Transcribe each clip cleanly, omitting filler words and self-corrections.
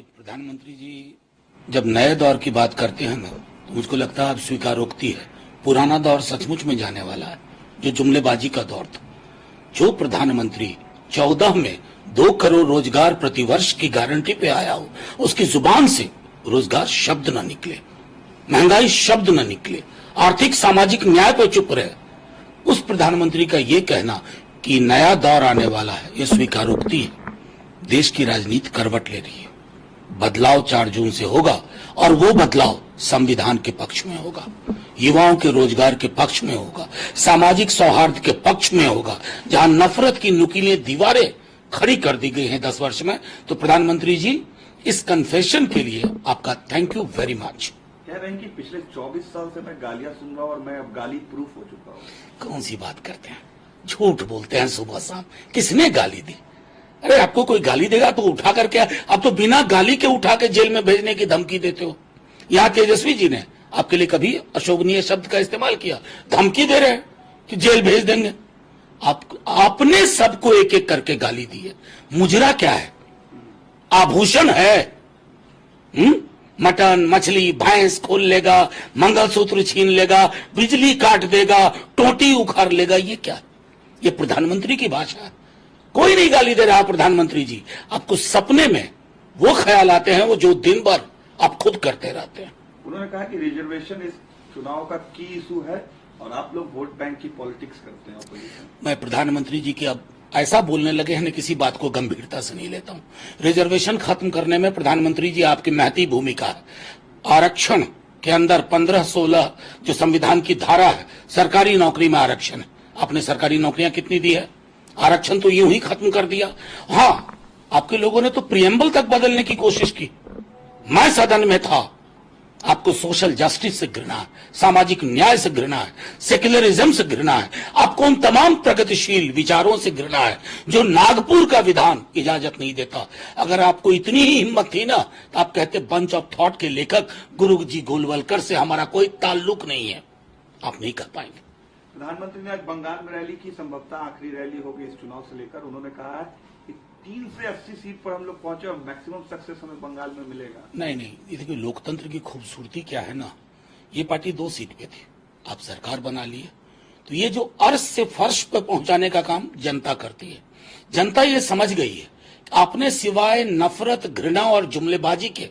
प्रधानमंत्री जी जब नए दौर की बात करते हैं ना, तो मुझको लगता है अब स्वीकारोक्ति है। पुराना दौर सचमुच में जाने वाला है, जो जुमलेबाजी का दौर था। जो प्रधानमंत्री 14 में 2 करोड़ रोजगार प्रतिवर्ष की गारंटी पे आया हो, उसकी जुबान से रोजगार शब्द न निकले, महंगाई शब्द न निकले, आर्थिक सामाजिक न्याय पे चुप रहे, उस प्रधानमंत्री का ये कहना कि नया दौर आने वाला है, ये स्वीकारोक्ति है। देश की राजनीति करवट ले रही है। बदलाव 4 जून से होगा और वो बदलाव संविधान के पक्ष में होगा, युवाओं के रोजगार के पक्ष में होगा, सामाजिक सौहार्द के पक्ष में होगा। जहां नफरत की नुकीली दीवारें खड़ी कर दी गई हैं 10 वर्ष में, तो प्रधानमंत्री जी इस कन्फेशन के लिए आपका थैंक यू वेरी मच। कह रहे हैं कि पिछले 24 साल से मैं गालियां सुन रहा हूं और मैं अब गाली प्रूफ हो चुका हूं। कौन सी बात करते हैं, झूठ बोलते हैं सुबह शाम। किसने गाली दी? अरे आपको कोई गाली देगा तो उठा करके, आप तो बिना गाली के उठा के जेल में भेजने की धमकी देते हो। यहाँ तेजस्वी जी ने आपके लिए कभी अशोभनीय शब्द का इस्तेमाल किया? धमकी दे रहे हैं कि जेल भेज देंगे। आपने सबको एक एक करके गाली दी है। मुजरा क्या है? आभूषण है। मटन, मछली, भैंस खोल लेगा, मंगलसूत्र छीन लेगा, बिजली काट देगा, टोटी उखाड़ लेगा। ये क्या? ये प्रधानमंत्री की भाषा है? कोई नहीं गाली दे रहा प्रधानमंत्री जी। आपको सपने में वो ख्याल आते हैं वो जो दिन भर आप खुद करते रहते हैं। उन्होंने कहा कि रिजर्वेशन इस चुनाव का की इशू है और आप लोग वोट बैंक की पॉलिटिक्स करते हैं ऑपोजिशन। मैं प्रधानमंत्री जी की अब ऐसा बोलने लगे हैं, किसी बात को गंभीरता से नहीं लेता हूं। रिजर्वेशन खत्म करने में प्रधानमंत्री जी आपकी महती भूमिका है। आरक्षण के अंदर 15-16 जो संविधान की धारा है, सरकारी नौकरी में आरक्षण है। आपने सरकारी नौकरियां कितनी दी है? आरक्षण तो यूं ही खत्म कर दिया। हाँ, आपके लोगों ने तो प्रियम्बल तक बदलने की कोशिश की। मैं सदन में था। आपको सोशल जस्टिस से घृणा है, सामाजिक न्याय से घृणा है, सेक्युलरिज्म से घृणा है, आपको उन तमाम प्रगतिशील विचारों से घृणा है जो नागपुर का विधान इजाजत नहीं देता। अगर आपको इतनी ही हिम्मत थी ना, तो आप कहते बंच ऑफ थॉट के लेखक गुरु जी गोलवलकर से हमारा कोई ताल्लुक नहीं है। आप नहीं कर पाएंगे। प्रधानमंत्री ने आज बंगाल में रैली की, संभवतः आखिरी रैली होगी इस चुनाव से लेकर। उन्होंने कहा है कि 3 से 80 सीट पर हम लोग पहुंचे और मैक्सिमम सक्सेस हमें बंगाल में मिलेगा। नहीं, ये देखिए लोकतंत्र की खूबसूरती क्या है ना, ये पार्टी 2 सीट पे थी, आप सरकार बना लिए, तो ये जो अर्श से फर्श पे पहुंचाने का काम जनता करती है। जनता ये समझ गई है कि आपने सिवाय नफरत, घृणा और जुमलेबाजी के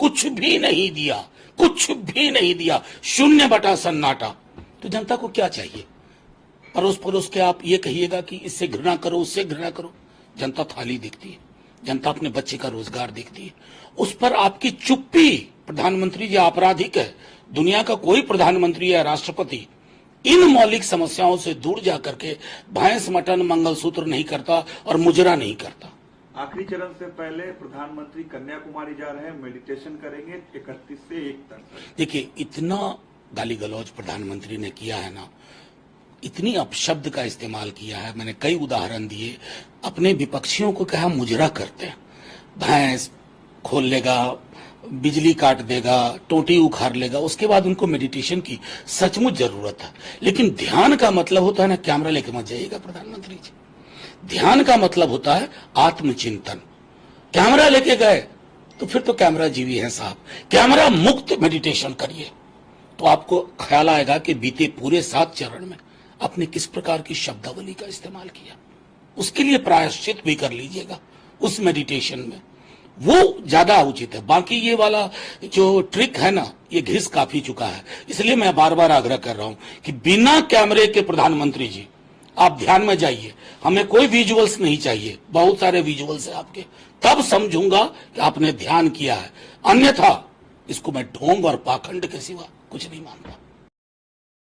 कुछ भी नहीं दिया, कुछ भी नहीं दिया। 0 सन्नाटा। तो जनता को क्या चाहिए? परोस के आप ये कहिएगा कि इससे घृणा करो, उससे घृणा करो। जनता थाली देखती है, जनता अपने बच्चे का रोजगार देखती है। उस पर आपकी चुप्पी प्रधानमंत्री जी आपराधिक है। दुनिया का कोई प्रधानमंत्री या राष्ट्रपति इन मौलिक समस्याओं से दूर जाकर के भैंस, मटन, मंगलसूत्र नहीं करता और मुजरा नहीं करता। आखिरी चरण से पहले प्रधानमंत्री कन्याकुमारी जा रहे हैं, मेडिटेशन करेंगे 31 से 1 तक। देखिए, इतना गाली गलौज प्रधानमंत्री ने किया है ना, इतनी अपशब्द का इस्तेमाल किया है। मैंने कई उदाहरण दिए। अपने विपक्षियों को कहा मुजरा करते हैं, भैंस खोल लेगा, बिजली काट देगा, टोटी उखाड़ लेगा। उसके बाद उनको मेडिटेशन की सचमुच जरूरत है। लेकिन ध्यान का मतलब होता है ना, कैमरा लेके मत जाइएगा प्रधानमंत्री जी। ध्यान का मतलब होता है आत्मचिंतन। कैमरा लेके गए तो फिर तो कैमरा जीवी है साहब। कैमरा मुक्त मेडिटेशन करिए तो आपको ख्याल आएगा कि बीते पूरे 7 चरण में आपने किस प्रकार की शब्दावली का इस्तेमाल किया। उसके लिए प्रायश्चित भी कर लीजिएगा उस मेडिटेशन में, वो ज्यादा उचित है। बाकी ये वाला जो ट्रिक है ना, ये घिस काफी चुका है। इसलिए मैं बार बार आग्रह कर रहा हूं कि बिना कैमरे के प्रधानमंत्री जी आप ध्यान में जाइए। हमें कोई विजुअल्स नहीं चाहिए, बहुत सारे विजुअल्स है आपके, तब समझूंगा कि आपने ध्यान किया है। अन्यथा इसको मैं ढोंग और पाखंड के सिवा कुछ नहीं मानता।